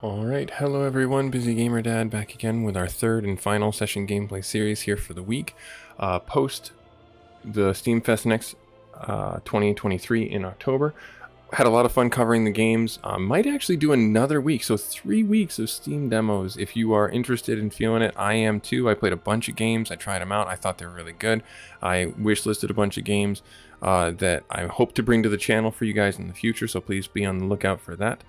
Alright, hello everyone, Busy Gamer Dad back again with our third and final session gameplay series here for the week. Post the Steam Fest Next 2023 in October. Had a lot of fun covering the games. Might actually do another week, so 3 weeks of Steam demos. If you are interested in feeling it, I am too. I played a bunch of games, I tried them out, I thought they were really good. I wishlisted a bunch of games that I hope to bring to the channel for you guys in the future, so please be on the lookout for that.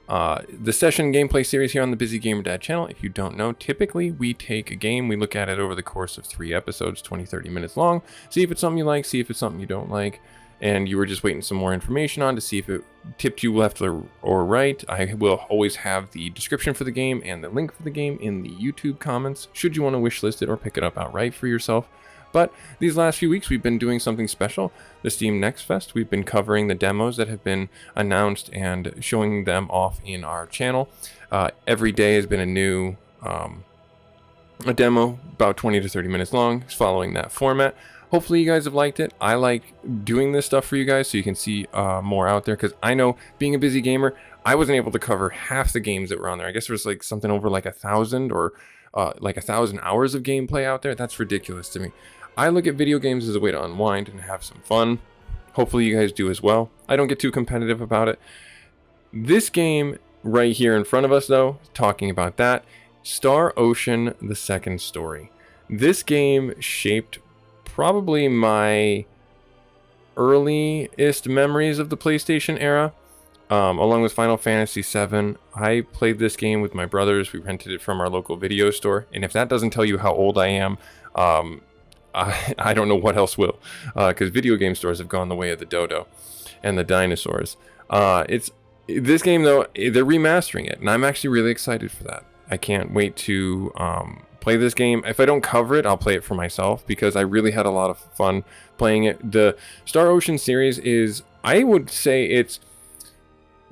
The session gameplay series here on the Busy Gamer Dad channel, if you don't know, typically we take a game, we look at it over the course of 3 episodes, 20-30 minutes long, see if it's something you like, see if it's something you don't like, and you were just waiting some more information on to see if it tipped you left or right. I will always have the description for the game and the link for the game in the YouTube comments, should you want to wishlist it or pick it up outright for yourself. But these last few weeks, we've been doing something special. The Steam Next Fest, we've been covering the demos that have been announced and showing them off in our channel. Every day has been a new a demo, about 20 to 30 minutes long, following that format. Hopefully you guys have liked it. I like doing this stuff for you guys so you can see more out there, because I know, being a busy gamer, I wasn't able to cover half the games that were on there. I guess there was like something over like 1,000 or like 1,000 hours of gameplay out there. That's ridiculous to me. I look at video games as a way to unwind and have some fun. Hopefully you guys do as well. I don't get too competitive about it. This game right here in front of us, though, talking about that, Star Ocean: The Second Story. This game shaped probably my earliest memories of the PlayStation era, along with Final Fantasy VII. I played this game with my brothers. We rented it from our local video store, and if that doesn't tell you how old I am, I don't know what else will, because video game stores have gone the way of the dodo and the dinosaurs. This game, though, they're remastering it, and I'm actually really excited for that. I can't wait to play this game. If I don't cover it, I'll play it for myself, because I really had a lot of fun playing it. The Star Ocean series is, I would say it's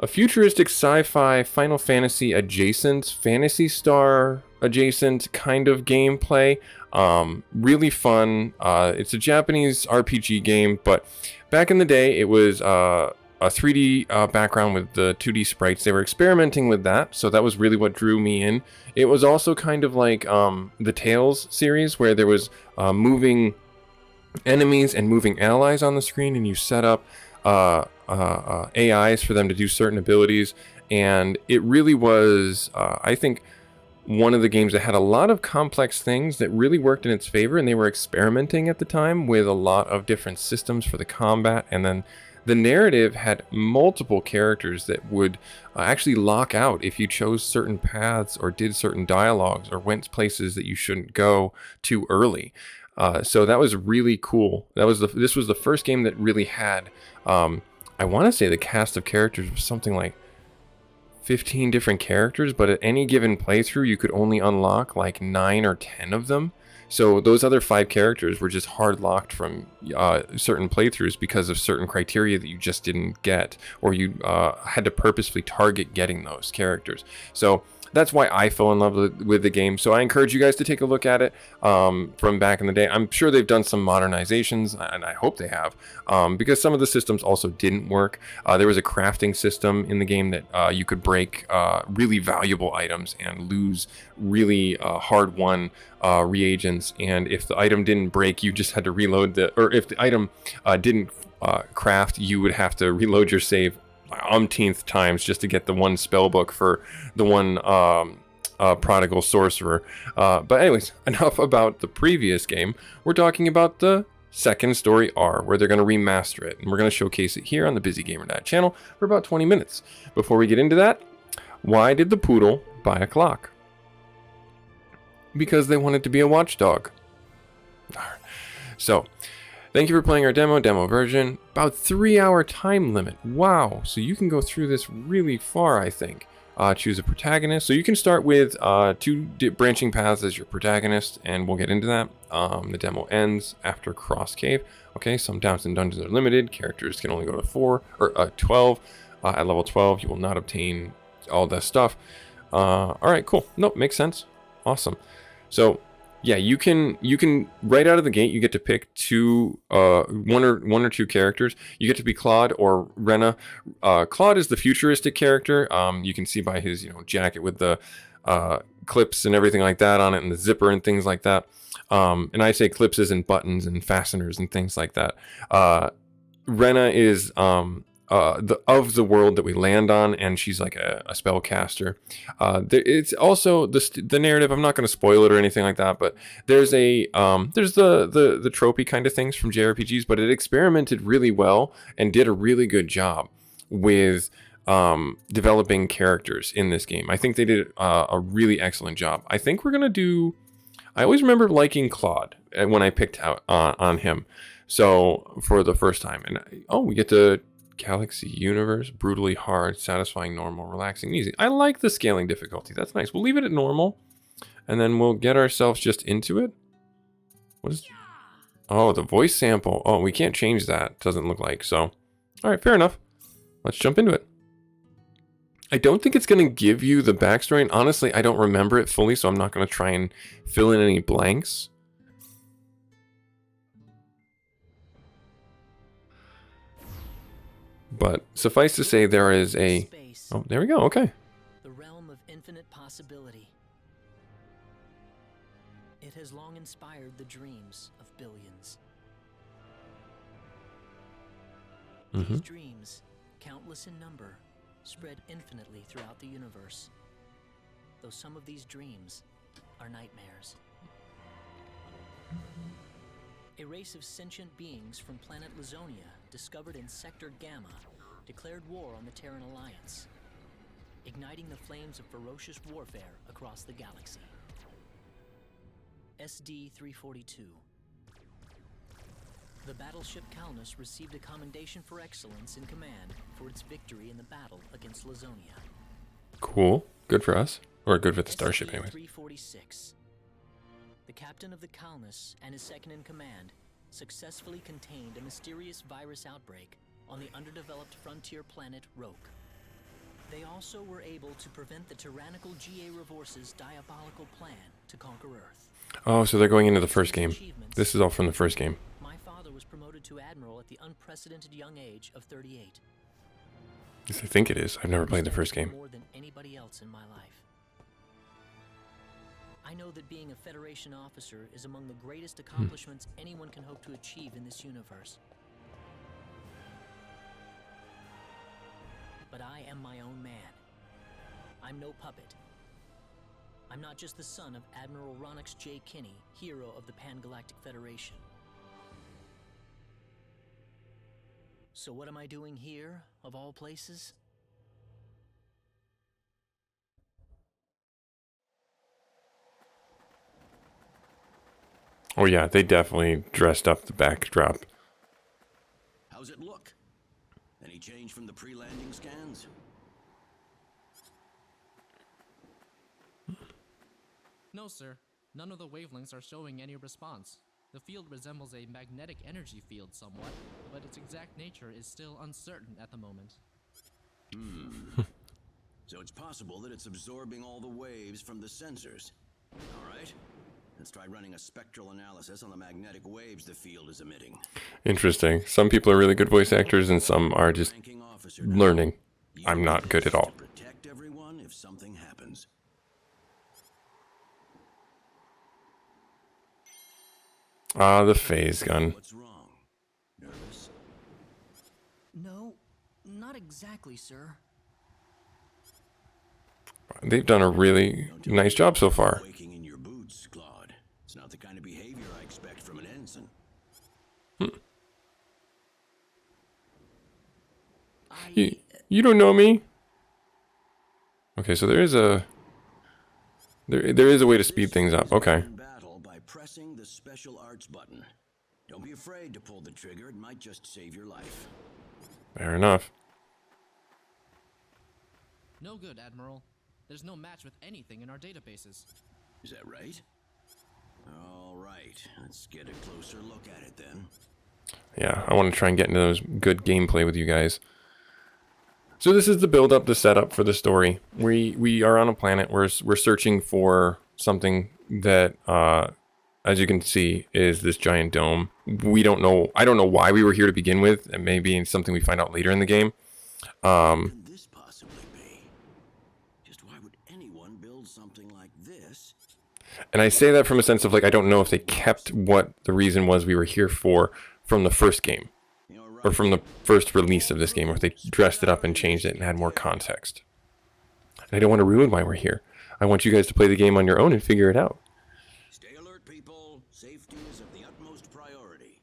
a futuristic sci-fi Final Fantasy adjacent, Phantasy Star adjacent kind of gameplay. Really fun. It's a Japanese RPG game, but back in the day it was a 3D background with the 2D sprites. They were experimenting with that, so that was really what drew me in. It was also kind of like the Tales series, where there was moving enemies and moving allies on the screen, and you set up AIs for them to do certain abilities, and it really was, I think, one of the games that had a lot of complex things that really worked in its favor, and they were experimenting at the time with a lot of different systems for the combat, and then the narrative had multiple characters that would actually lock out if you chose certain paths or did certain dialogues or went places that you shouldn't go too early. So that was really cool. This was the first game that really had, I want to say the cast of characters was something like 15 different characters, but at any given playthrough you could only unlock like 9 or 10 of them. So those other 5 characters were just hard locked from certain playthroughs because of certain criteria that you just didn't get, or you had to purposefully target getting those characters. So that's why I fell in love with the game. So I encourage you guys to take a look at it from back in the day. I'm sure they've done some modernizations, and I hope they have, because some of the systems also didn't work. There was a crafting system in the game that you could break really valuable items and lose really hard-won reagents. And if the item didn't break, you just had to reload or if the item didn't craft, you would have to reload your save umpteenth times just to get the one spell book for the one prodigal sorcerer. But anyways, enough about the previous game. We're talking about the Second Story R, where they're going to remaster it, and we're going to showcase it here on the Busy Gamer Dad channel for about 20 minutes. Before we get into that, why did the poodle buy a clock? Because they wanted to be a watchdog. So, thank you for playing our demo version. About 3-hour time limit. Wow. So you can go through this really far, I think. Choose a protagonist. So you can start with 2 branching paths as your protagonist, and we'll get into that. The demo ends after Cross Cave. Okay, some downs and dungeons are limited. Characters can only go to 4 or 12. At level 12, you will not obtain all that stuff. All right, cool. Nope, makes sense. Awesome. So Yeah, you can right out of the gate you get to pick one or two characters. You get to be Claude or Rena. Claude is the futuristic character. You can see by his jacket with the clips and everything like that on it, and the zipper and things like that. And I say clips as in buttons and fasteners and things like that. Rena is the world that we land on, and she's like a spellcaster. It's also the narrative. I'm not going to spoil it or anything like that, but there's the tropey kind of things from JRPGs, but it experimented really well and did a really good job with developing characters in this game. I think they did a really excellent job. I think we're gonna do. I always remember liking Claude when I picked out on him. So for the first time, and we get to Galaxy Universe, brutally hard, satisfying, normal, relaxing, easy. I like the scaling difficulty. That's nice. We'll leave it at normal, and then we'll get ourselves just into it. What is? Oh, the voice sample. Oh, we can't change that. Doesn't look like so. All right, fair enough. Let's jump into it. I don't think it's going to give you the backstory, and honestly, I don't remember it fully, so I'm not going to try and fill in any blanks. But suffice to say, there is a... Space, Oh, there we go. Okay. the realm of infinite possibility. It has long inspired the dreams of billions. These dreams, countless in number, spread infinitely throughout the universe. Though some of these dreams are nightmares. A race of sentient beings from planet Lazonia, discovered in Sector Gamma, declared war on the Terran Alliance, igniting the flames of ferocious warfare across the galaxy. SD-342. The battleship Calnus received a commendation for excellence in command for its victory in the battle against Lazonia. Cool. Good for us. Or good for the starship, anyways. SD-346. The captain of the Calnus and his second in command successfully contained a mysterious virus outbreak on the underdeveloped frontier planet Roke. They also were able to prevent the tyrannical GA Revorce's diabolical plan to conquer Earth. Oh, so they're going into the first game. This is all from the first game. My father was promoted to admiral at the unprecedented young age of 38. Yes, I think it is. I've never played the first game. More than anybody else in my life. I know that being a Federation officer is among the greatest accomplishments anyone can hope to achieve in this universe. But I am my own man. I'm no puppet. I'm not just the son of Admiral Ronix J. Kinney, hero of the Pan-Galactic Federation. So what am I doing here, of all places? Oh yeah, they definitely dressed up the backdrop. How's it look? Any change from the pre-landing scans? No, sir. None of the wavelengths are showing any response. The field resembles a magnetic energy field somewhat, but its exact nature is still uncertain at the moment. So it's possible that it's absorbing all the waves from the sensors. All right. Let's try running a spectral analysis on the magnetic waves the field is emitting. Interesting. Some people are really good voice actors, and some are just Ranking officer now. learning. You I'm not need good at all. to protect everyone if something happens. Ah, the phase gun. What's wrong? Nervous? No, not exactly, sir. They've done a really nice job so far. Quaking in your boots, Claude. It's not the kind of behavior I expect from an ensign. You don't know me. Okay, so there is a way to speed things up. Okay. In battle by pressing the special arts button. Don't be afraid to pull the trigger. It might just save your life. Fair enough. No good, Admiral. There's no match with anything in our databases. Is that right? All right. Let's get a closer look at it then. Yeah, I want to try and get into those good gameplay with you guys. So this is the build up, the setup for the story. We are on a planet. We're searching for something that as you can see, is this giant dome. We don't know. I don't know why we were here to begin with. It may be something we find out later in the game. What could this possibly be? Just why would anyone build something like this? And I say that from a sense of, like, I don't know if they kept what the reason was we were here for from the first game. Or from the first release of this game, or if they dressed it up and changed it and had more context. And I don't want to ruin why we're here. I want you guys to play the game on your own and figure it out. Stay alert, people. Safety is of the utmost priority.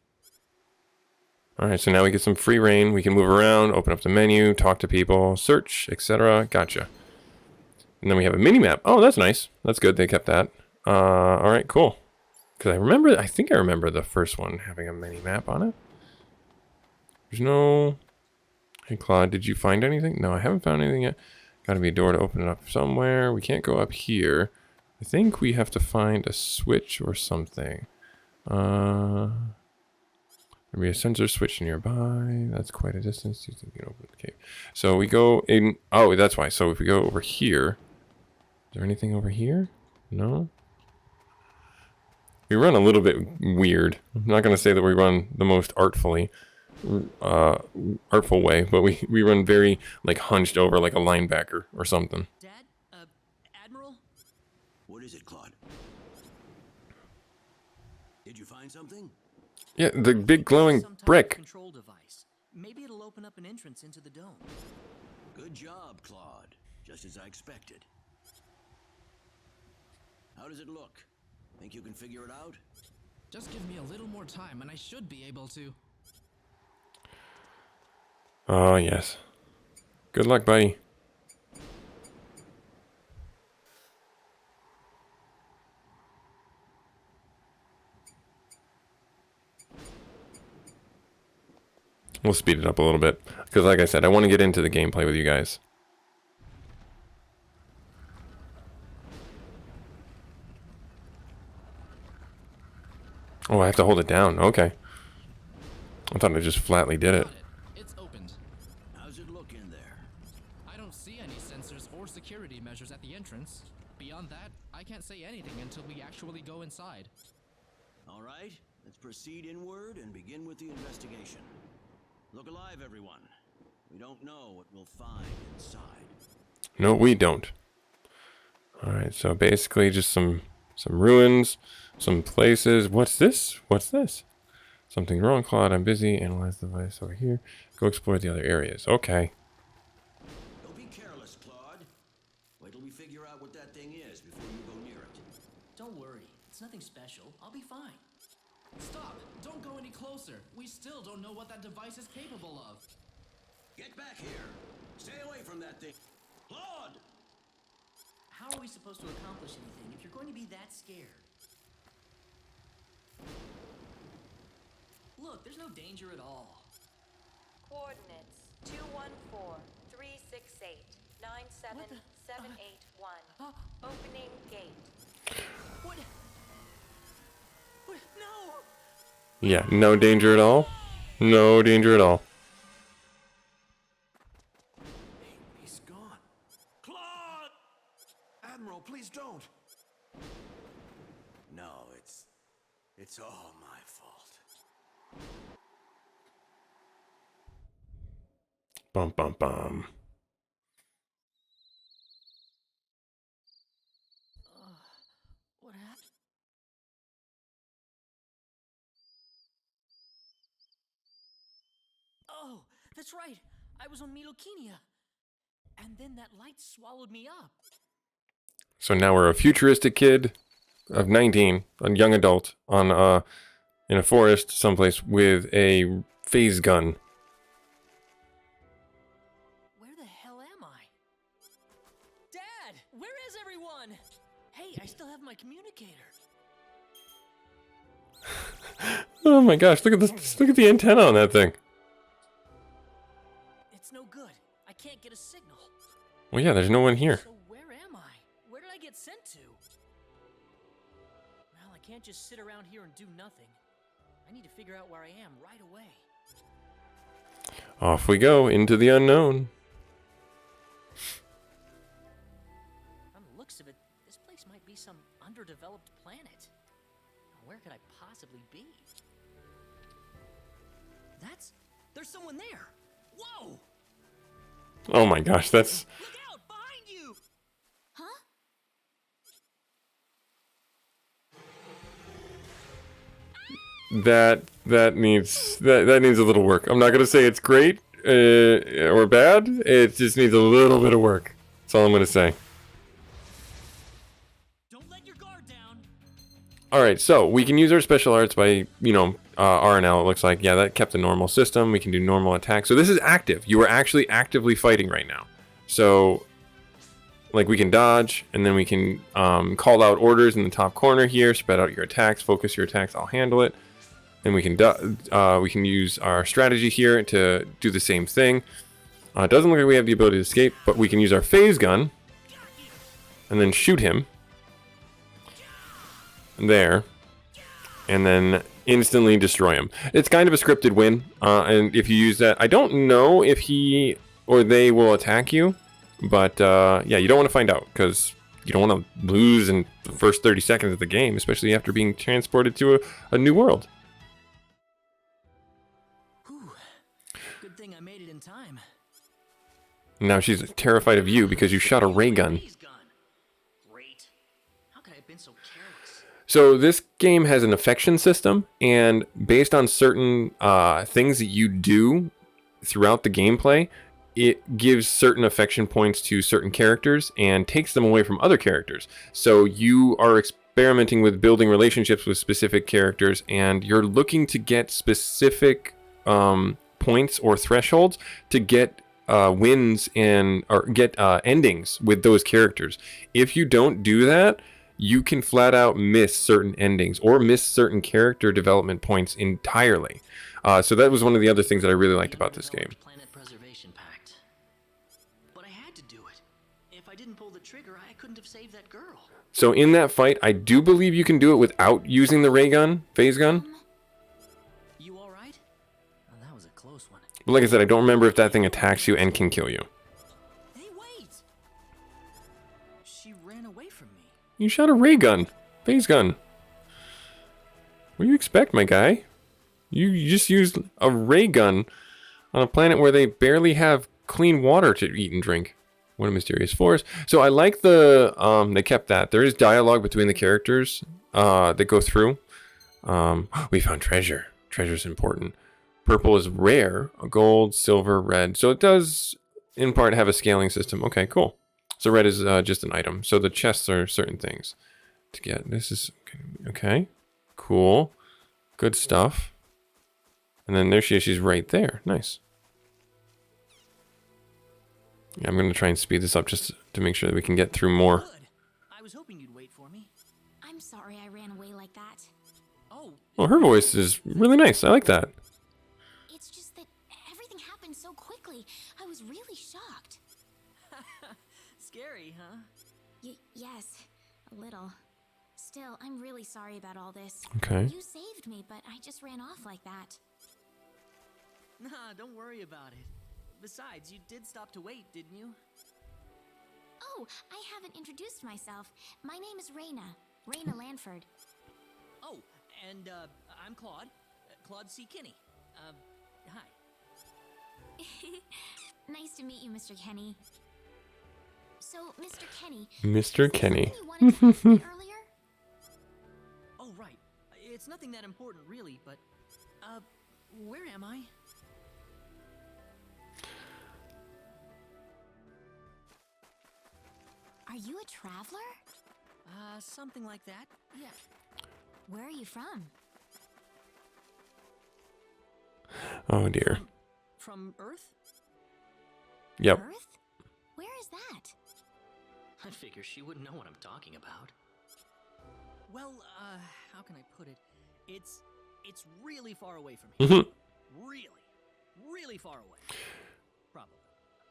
Alright, so now we get some free reign. We can move around, open up the menu, talk to people, search, etc. Gotcha. And then we have a mini-map. Oh, that's nice. That's good, they kept that. Alright, cool. Because I think I remember the first one having a mini-map on it. There's no... Hey, Claude, did you find anything? No, I haven't found anything yet. Gotta be a door to open it up somewhere. We can't go up here. I think we have to find a switch or something. There'll be a sensor switch nearby. That's quite a distance. You think you can open the cave. So we go in... Oh, that's why. So if we go over here... Is there anything over here? No? We run a little bit weird. I'm not going to say that we run the most artful way, but we run very, like, hunched over like a linebacker or something. Dad? Admiral? What is it, Claude? Did you find something? Yeah, the big glowing Some type of brick. control device. Maybe it'll open up an entrance into the dome. Good job, Claude. Just as I expected. How does it look? Think you can figure it out? Just give me a little more time and I should be able to. Oh, yes. Good luck, buddy. We'll speed it up a little bit. Because like I said, I want to get into the gameplay with you guys. Oh, I have to hold it down. Okay. I thought I just flatly did it. Got it. It's opened. How's it look in there? I don't see any sensors or security measures at the entrance. Beyond that, I can't say anything until we actually go inside. All right, let's proceed inward and begin with the investigation. Look alive, everyone. We don't know what we'll find inside. No, we don't. Alright, so basically just some ruins, some places. What's this? What's this? Something wrong, Claude. I'm busy. Analyze the device over here. Go explore the other areas. Okay. Don't be careless, Claude. Wait till we figure out what that thing is before you go near it. Don't worry. It's nothing special. I'll be fine. Stop! Don't go any closer. We still don't know what that device is capable of. Get back here. Stay away from that thing. Claude! How are we supposed to accomplish anything if you're going to be that scared? Look, there's no danger at all. Coordinates 214-368-97781. Opening gate. What? What? No! Yeah, no danger at all. No danger at all. He's gone. Claude! Admiral, please don't. No, it's all my fault. Bum bum bum. What happened? Oh, that's right. I was on Milokenia. And then that light swallowed me up. So now we're a futuristic kid of 19, a young adult, on in a forest someplace with a phase gun. Where the hell am I? Dad, where is everyone? Hey, I still have my communicator. Oh my gosh, look at this, look at the antenna on that thing. It's no good. I can't get a signal. Well, yeah, there's no one here. So where am I? Where did I get sent to? Well, I can't just sit around here and do nothing. I need to figure out where I am right away. Off we go into the unknown. From the looks of it, this place might be some underdeveloped planet. Where could I possibly be? There's someone there. Whoa! Oh my gosh, that's... Look out! Behind you! Huh? That needs a little work. I'm not gonna say it's great or bad. It just needs a little bit of work. That's all I'm gonna say. Don't let your guard down. All right, so we can use our special arts by, R and L. It looks like, yeah, that kept the normal system. We can do normal attack. So this is active. You are actually actively fighting right now. So, like, we can dodge, and then we can call out orders in the top corner here. Spread out your attacks. Focus your attacks. I'll handle it. And we can use our strategy here to do the same thing. It doesn't look like we have the ability to escape, but we can use our phase gun and then shoot him there, and then instantly destroy him. It's kind of a scripted win, and if you use that, I don't know if he or they will attack you, but yeah, you don't want to find out because you don't want to lose in the first 30 seconds of the game, especially after being transported to a new world. Good thing I made it in time. Now she's terrified of you because you shot a ray gun. Great. How could I have been so careless? So this game has an affection system, and based on certain things that you do throughout the gameplay, it gives certain affection points to certain characters and takes them away from other characters. So you are experimenting with building relationships with specific characters, and you're looking to get specific points or thresholds to get wins or get endings with those characters. If you don't do that, you can flat out miss certain endings or miss certain character development points entirely. So that was one of the other things that I really liked about this game. Planet Preservation Pact. But I had to do it. If I didn't pull the trigger, I couldn't have saved that girl. So in that fight, I do believe you can do it without using the ray gun, phase gun. You all right? Oh, that was a close one. But like I said, I don't remember if that thing attacks you and can kill you. Hey, wait! She ran away from me. You shot a ray gun, phase gun. What do you expect, my guy? You just used a ray gun on a planet where they barely have clean water to eat and drink. What a mysterious force. So I like they kept that. There is dialogue between the characters that go through. We found treasure. Treasure's important. Purple is rare. Gold, silver, red. So it does, in part, have a scaling system. Okay, cool. So red is just an item. So the chests are certain things to get. This is okay. Cool. Good stuff. And then there she is. She's right there. Nice. Yeah, I'm going to try and speed this up just to make sure that we can get through more. Good. I was hoping you'd wait for me. I'm sorry I ran away like that. Oh, Well, her voice is really nice. I like that. It's just that everything happened so quickly. I was really shocked. scary, huh? Yes, a little. Still, I'm really sorry about all this. Okay. You saved me, but I just ran off like that. Nah, don't worry about it. Besides, you did stop to wait, didn't you? Oh, I haven't introduced myself. My name is Rena. Rena Lanford. Oh, and I'm Claude. Claude C. Kinney. Hi. Nice to meet you, Mr. Kenny. So, Mr. Kenny. Mr. Kenny. You wanted to ask me earlier? Oh, right. It's nothing that important, really, but, where am I? Are you a traveler? Something like that. Yeah. Where are you from? Oh dear. From Earth? Yep. Earth? Where is that? I figure she wouldn't know what I'm talking about. Well, how can I put it? It's really far away from here. Really, really far away. Probably.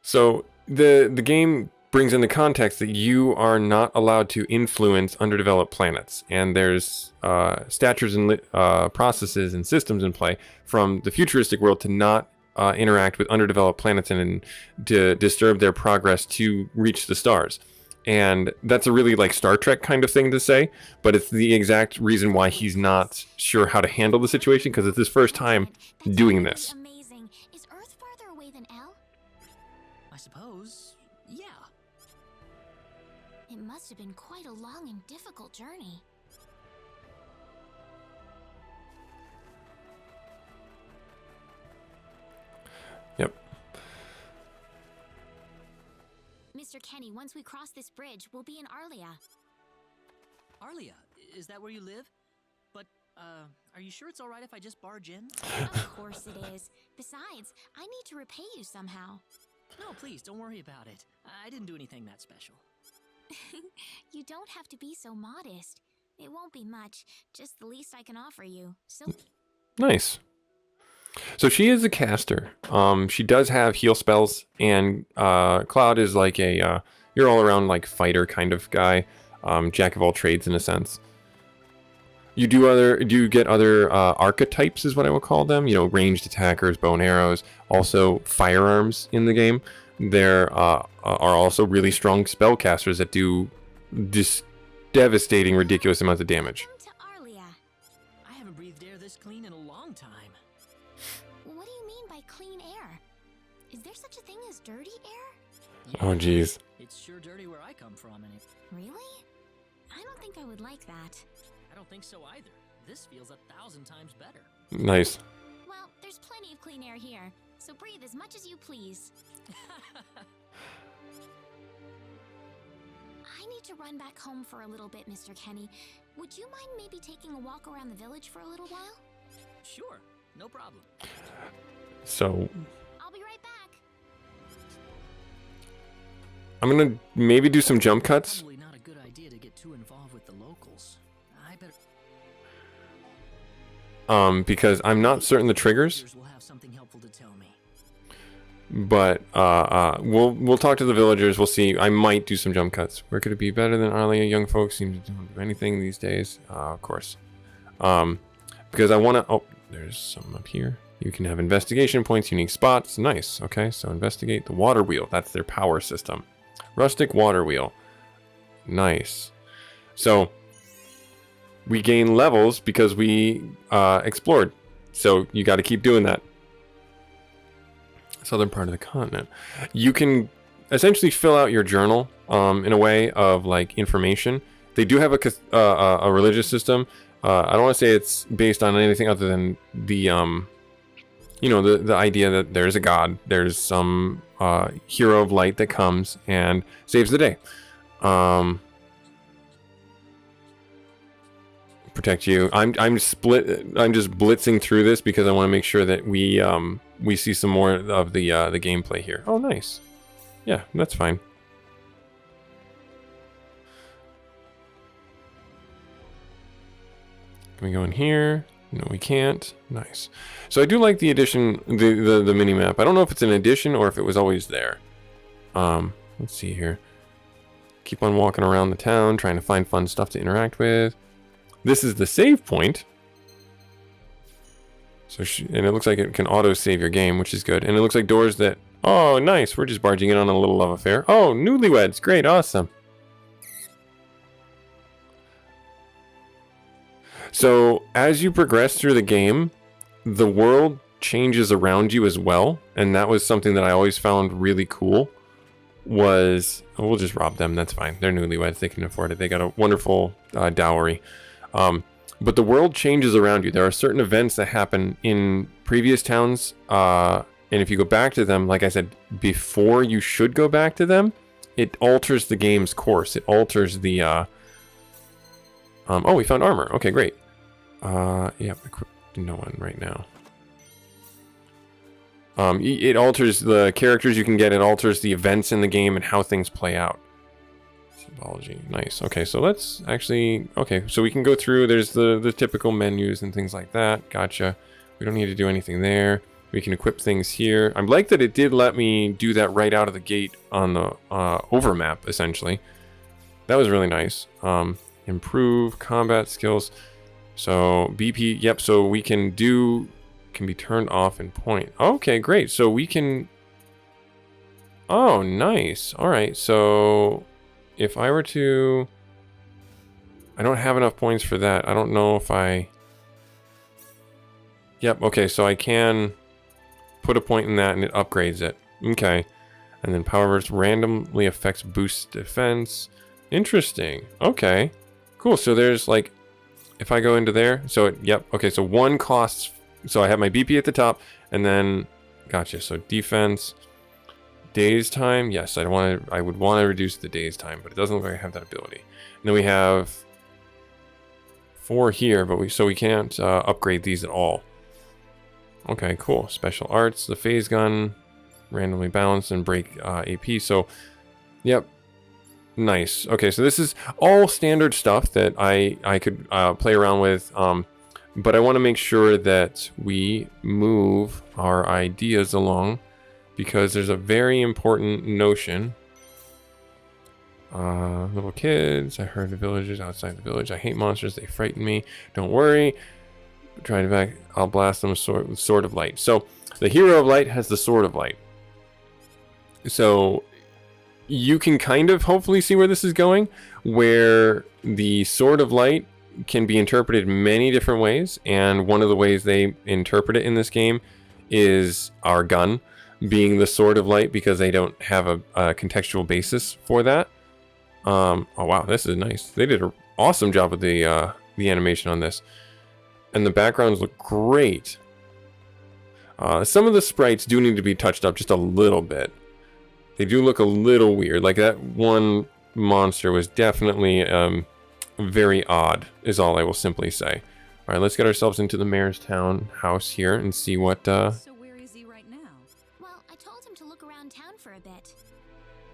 So the game brings into context that you are not allowed to influence underdeveloped planets, and there's statutes and processes and systems in play from the futuristic world to not interact with underdeveloped planets and to disturb their progress to reach the stars. And that's a really like Star Trek kind of thing to say, but it's the exact reason why he's not sure how to handle the situation, because it's his first time That's doing really this. amazing. Is Earth farther away than L? I suppose, yeah. It must have been quite a long and difficult journey. Yep. Mr. Kenny, once we cross this bridge, we'll be in Arlia. Arlia, is that where you live? But, are you sure it's alright if I just barge in? Of course it is. Besides, I need to repay you somehow. No, please, don't worry about it. I didn't do anything that special. You don't have to be so modest. It won't be much, just the least I can offer you. So, Nice. So she is a caster. She does have heal spells, and Claude is like a you're all around like fighter kind of guy, jack of all trades in a sense. You do get other archetypes, is what I would call them. You know, ranged attackers, bow and arrows, also firearms in the game. There are also really strong spellcasters that do just devastating, ridiculous amounts of damage. welcome to Arlia. I haven't breathed air this clean in a long time. What do you mean by clean air? Is there such a thing as dirty air? Oh, jeez. It's sure dirty where I come from, and Really? I don't think I would like that. I don't think so either. This feels 1,000 times better. Nice. Well, there's plenty of clean air here, so breathe as much as you please. I need to run back home for a little bit, Mr. Kenny. Would you mind maybe taking a walk around the village for a little while? Sure, no problem. So I'll be right back. I'm gonna maybe do some jump cuts. Probably not a good idea to get too involved with the locals. I better. Because I'm not certain the triggers, Will have something helpful to tell me. but we'll talk to the villagers. We'll see. I might do some jump cuts. Where could it be better than Arlia? Young folks seem to don't do anything these days. Of course. Because I want to. Oh, there's some up here. You can have investigation points, unique spots. Nice. Okay, so investigate the water wheel. That's their power system. Rustic water wheel. Nice. So we gain levels because we explored. So you got to keep doing that. Southern part of the continent. You can essentially fill out your journal in a way of like information. They do have a religious system. I don't want to say it's based on anything other than the the idea that there's a god, there's some hero of light that comes and saves the day. Protect you. I'm just blitzing through this because I want to make sure that we see some more of the gameplay here. Oh, nice. Yeah, that's fine. Can we go in here? No, we can't. Nice. So I do like the addition, the mini map. I don't know if it's an addition or if it was always there. Let's see here. Keep on walking around the town, trying to find fun stuff to interact with. This is the save point. So and it looks like it can auto save your game, which is good. And it looks like doors that. Oh, nice. We're just barging in on a little love affair. Oh, newlyweds. Great. Awesome. So as you progress through the game, the world changes around you as well, and that was something that I always found really cool. Was we'll just rob them. That's fine. They're newlyweds. They can afford it. They got a wonderful dowry. But the world changes around you. There are certain events that happen in previous towns, and if you go back to them, like I said, before you should go back to them, it alters the game's course. It alters the. Oh, we found armor. Okay, great. Yep, equip no one right now. It alters the characters you can get. It alters the events in the game and how things play out. Symbology, nice. Okay, so let's actually. Okay, so we can go through. There's the typical menus and things like that. Gotcha. We don't need to do anything there. We can equip things here. I like that it did let me do that right out of the gate on the overmap, essentially. That was really nice. Improve combat skills. So BP, yep, so we can be turned off in point. Okay, great. So we can. Oh, nice. All right, so if I were to... I don't have enough points for that. I don't know if I... Yep, okay, so I can put a point in that and it upgrades it. Okay. And then power burst randomly affects boost defense. Interesting. Okay. Cool. So there's like, if I go into there, so it, yep. Okay, so one costs, so I have my BP at the top, and then, gotcha. So defense, days time. Yes, I would want to reduce the days time, but it doesn't look like I have that ability. And then we have 4 here, but we can't upgrade these at all. Okay, cool. Special arts, the phase gun, randomly balance and break AP. So, yep, nice. Okay, so this is all standard stuff that I could play around with, but I want to make sure that we move our ideas along because there's a very important notion. Little kids, I heard the villagers outside the village. I hate monsters, they frighten me. Don't worry. Try to back. I'll blast them with sword of light. So the hero of light has the sword of light. So you can kind of hopefully see where this is going, where the sword of light can be interpreted many different ways, and one of the ways they interpret it in this game is our gun being the sword of light because they don't have a contextual basis for that. Oh wow, this is nice. They did an awesome job with the animation on this. And the backgrounds look great. Some of the sprites do need to be touched up just a little bit. They do look a little weird. Like that one monster was definitely very odd, is all I will simply say. All right, let's get ourselves into the mayor's town house here and see what... So where is he right now? Well, I told him to look around town for a bit.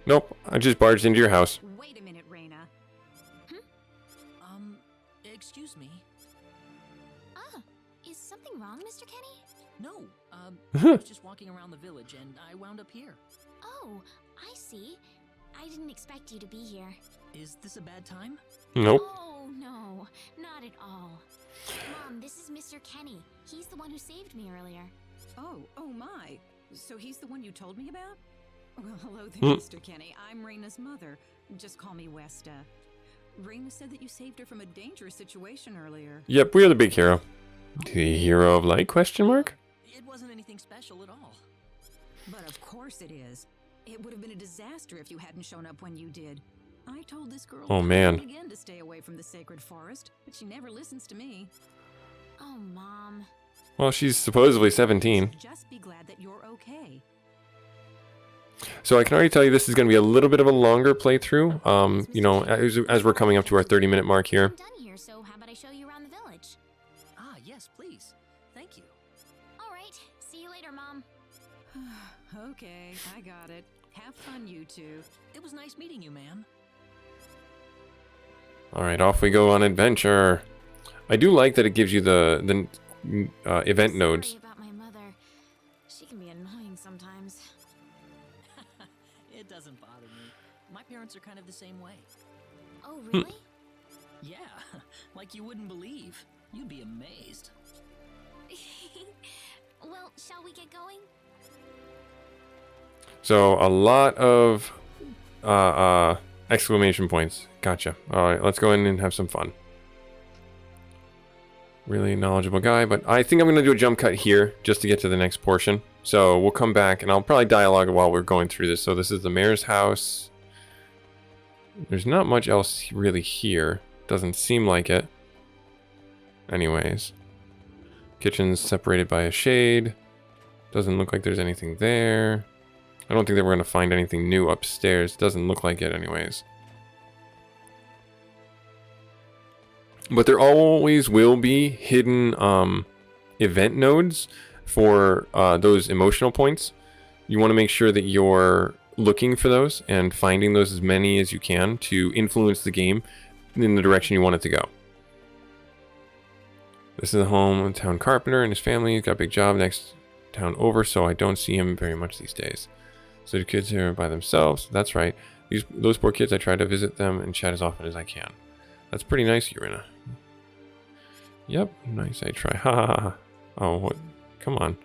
Nope, I just barged into your house. Wait a minute, Rena. Excuse me. Is something wrong, Mr. Kenny? No, I was just walking around the village and I wound up here. Oh, I see. I didn't expect you to be here. Is this a bad time? Nope. Oh, no, not at all. Mom, this is Mr. Kenny. He's the one who saved me earlier. Oh my. So he's the one you told me about? Well, hello there, Mr. Kenny. I'm Rena's mother. Just call me Westa. Rena said that you saved her from a dangerous situation earlier. Yep, we are the big hero. The hero of light, question mark? It wasn't anything special at all. But of course it is. It would have been a disaster if you hadn't shown up when you did. I told this girl Oh, man. again to stay away from the sacred forest, but she never listens to me. Oh, Mom. Well, she's supposedly 17. Just be glad that you're okay. So I can already tell you this is going to be a little bit of a longer playthrough. You know, as we're coming up to our 30-minute mark here. I'm done here, so how about I show you around the village? Ah, yes, please. Thank you. All right. See you later, Mom. Okay, I got it. Have fun, you two. It was nice meeting you, ma'am. All right, off we go on adventure. I do like that it gives you the event nodes. Sorry about my mother. She can be annoying sometimes. It doesn't bother me. My parents are kind of the same way. Oh, really? Yeah, like you wouldn't believe. You'd be amazed. Well, shall we get going? So a lot of exclamation points. Gotcha. All right, let's go in and have some fun. Really knowledgeable guy, but I think I'm going to do a jump cut here just to get to the next portion. So we'll come back and I'll probably dialogue while we're going through this. So this is the mayor's house. There's not much else really here. Doesn't seem like it. Anyways. Kitchen's separated by a shade. Doesn't look like there's anything there. I don't think that we're going to find anything new upstairs. Doesn't look like it anyways. But there always will be hidden event nodes for those emotional points. You want to make sure that you're looking for those and finding those as many as you can to influence the game in the direction you want it to go. This is the home of the town carpenter and his family. He's got a big job next town over, so I don't see him very much these days. So the kids here are by themselves. That's right. Those poor kids, I try to visit them and chat as often as I can. That's pretty nice, Rena. Yep, nice. I try. Ha ha ha. Oh, what? Come on.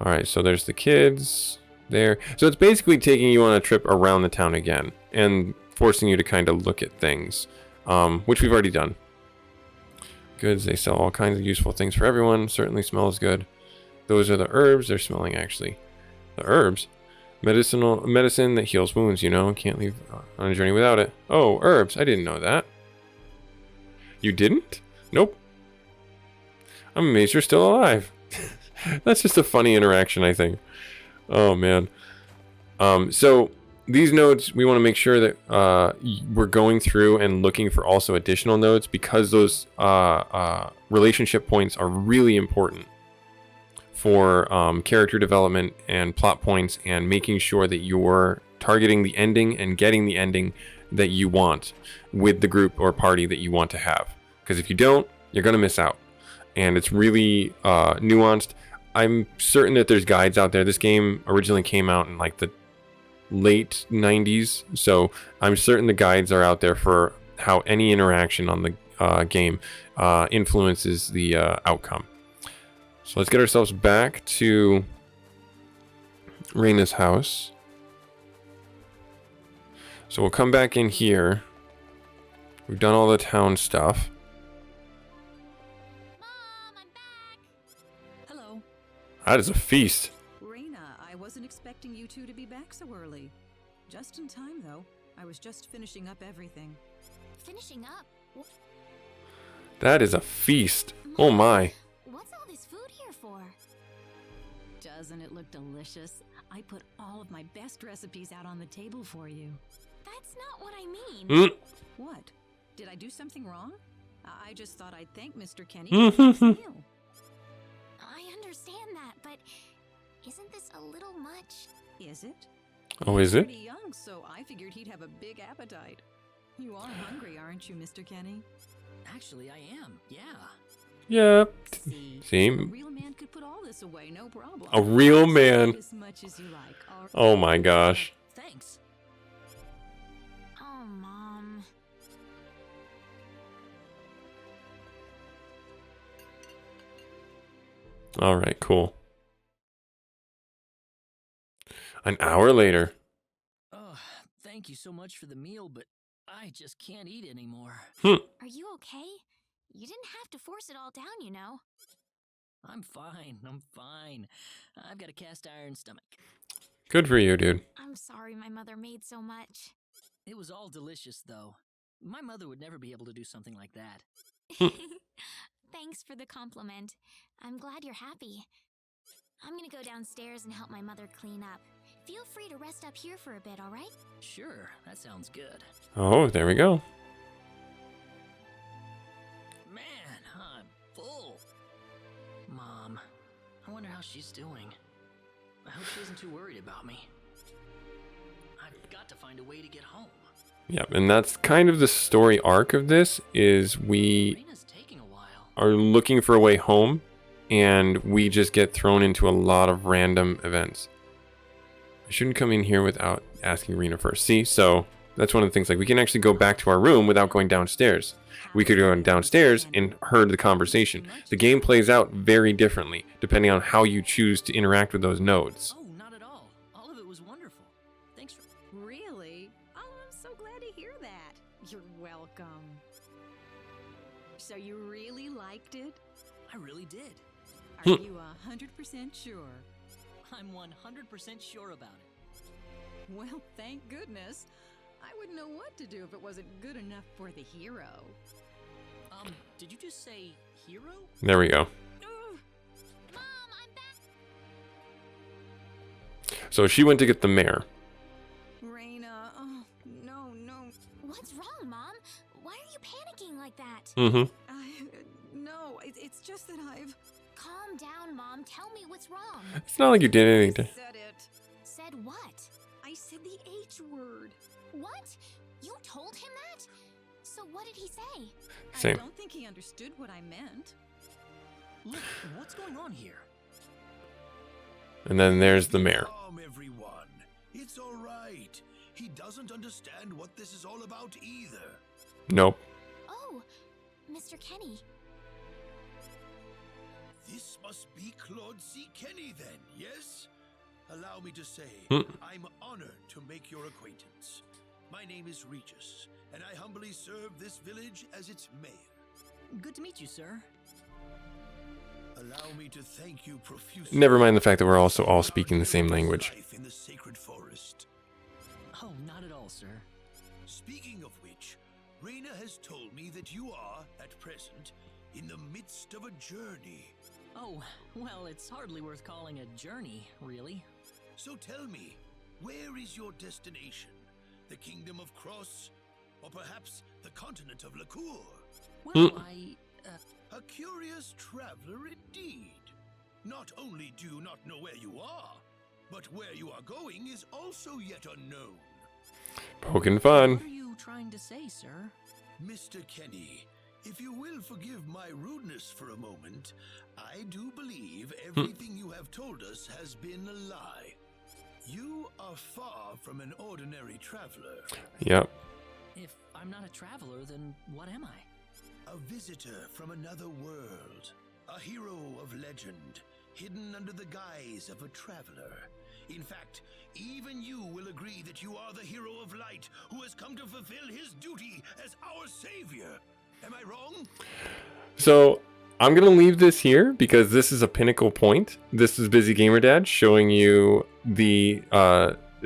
All right, so there's the kids there. So it's basically taking you on a trip around the town again. And forcing you to kind of look at things, which we've already done. Goods, they sell all kinds of useful things for everyone. Certainly smells good. Those are the herbs. They're smelling, actually. The herbs? Medicine that heals wounds, you know. Can't leave on a journey without it. Oh, herbs. I didn't know that. You didn't? Nope. I'm amazed you're still alive. That's just a funny interaction, I think. Oh, man. So these nodes, we want to make sure that we're going through and looking for also additional nodes, because those relationship points are really important for character development and plot points, and making sure that you're targeting the ending and getting the ending that you want with the group or party that you want to have. Because if you don't, you're going to miss out. And it's really nuanced. I'm certain that there's guides out there. This game originally came out in like the late 90s, so I'm certain the guides are out there for how any interaction on the game influences the outcome. So let's get ourselves back to Rena's house. So we'll come back in here. We've done all the town stuff. Mom, I'm back. Hello. That is a feast. Rena, I wasn't expecting you two to be back so early. Just in time, though. I was just finishing up everything. Finishing up. That is a feast. Oh my. What's all this food here for? Doesn't it look delicious? I put all of my best recipes out on the table for you. That's not what I mean. What? Did I do something wrong? I just thought I'd thank Mr. Kenny for this meal. I understand that, but isn't this a little much? Is it? Oh, is it? Pretty young, so I figured he'd have a big appetite. You are hungry, aren't you, Mr. Kenny? Actually, I am. Yeah. Yep. See, See? a real man could put all this away, no problem. A real man. As much as you like. Oh my gosh. Thanks. Oh, Mom. All right, cool. An hour later. Oh, thank you so much for the meal, but I just can't eat anymore. Are you okay? You didn't have to force it all down, you know. I'm fine. I'm fine. I've got a cast iron stomach. Good for you, dude. I'm sorry my mother made so much. It was all delicious, though. My mother would never be able to do something like that. Thanks for the compliment. I'm glad you're happy. I'm gonna go downstairs and help my mother clean up. Feel free to rest up here for a bit, all right? Sure, that sounds good. Oh, there we go. Man, I'm full. Mom, I wonder how she's doing. I hope she isn't too worried about me. I've got to find a way to get home. Yep, and that's kind of the story arc of this, is we Rena's taking a while. are looking for a way home, and we just get thrown into a lot of random events. I shouldn't come in here without asking Rena first. See, so that's one of the things, like we can actually go back to our room without going downstairs. We could go downstairs and heard the conversation. The game plays out very differently depending on how you choose to interact with those nodes. Oh, not at all. All of it was wonderful. Thanks for... Really? Oh, I'm so glad to hear that. You're welcome. So you really liked it? I really did. Are you 100% sure? I'm 100% sure about it. Well, thank goodness. I wouldn't know what to do if it wasn't good enough for the hero. Did you just say hero? There we go. Ugh. Mom, I'm back. So she went to get the mayor. Rena, oh, no. What's wrong, Mom? Why are you panicking like that? No, it's just that I've... Calm down, Mom. Tell me what's wrong. It's not like you did anything. said it. Said what? I said the H word. What? You told him that? So what did he say? Same. I don't think he understood what I meant. Look, what's going on here? And then there's the mayor. Calm, everyone. It's all right. He doesn't understand what this is all about either. Nope. Oh, Mr. Kenny. This must be Claude C. Kenny then, yes? Allow me to say, I'm honored to make your acquaintance. My name is Regis, and I humbly serve this village as its mayor. Good to meet you, sir. Allow me to thank you profusely. Never mind the fact that we're also all speaking the same language. Life in the sacred forest. Oh, not at all, sir. Speaking of which, Rena has told me that you are, at present, in the midst of a journey. Oh, well, it's hardly worth calling a journey, really. So tell me, where is your destination? The Kingdom of Cross? Or perhaps the continent of Lacour? Well, A curious traveler indeed. Not only do you not know where you are, but where you are going is also yet unknown. Poking fun. What are you trying to say, sir? Mr. Kenny, if you will forgive my rudeness for a moment, I do believe everything you have told us has been a lie. You are far from an ordinary traveler. Yep. If I'm not a traveler, then what am I? A visitor from another world. A hero of legend, hidden under the guise of a traveler. In fact, even you will agree that you are the hero of light who has come to fulfill his duty as our savior. Am I wrong? So I'm going to leave this here because this is a pinnacle point. This is Busy Gamer Dad showing you the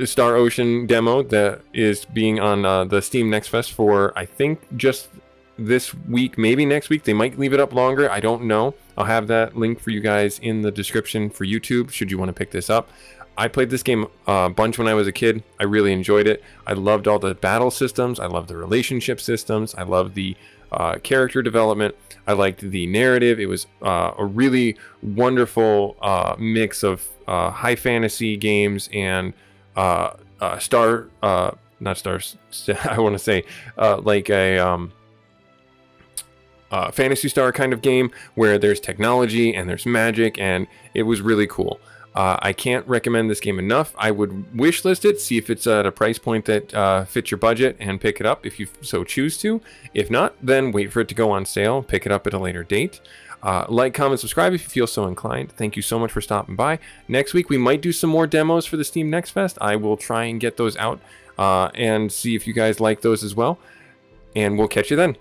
Star Ocean demo that is being on the Steam Next Fest for, I think, just this week, maybe next week. They might leave it up longer. I don't know. I'll have that link for you guys in the description for YouTube should you want to pick this up. I played this game a bunch when I was a kid. I really enjoyed it. I loved all the battle systems. I loved the relationship systems. I loved the character development. I liked the narrative. It was a really wonderful mix of high fantasy games and not stars. I want to say like a Fantasy Star kind of game where there's technology and there's magic, and it was really cool. I can't recommend this game enough. I would wishlist it, see if it's at a price point that fits your budget, and pick it up if you so choose to. If not, then wait for it to go on sale, pick it up at a later date. Like, comment, subscribe if you feel so inclined. Thank you so much for stopping by. Next week, we might do some more demos for the Steam Next Fest. I will try and get those out and see if you guys like those as well. And we'll catch you then.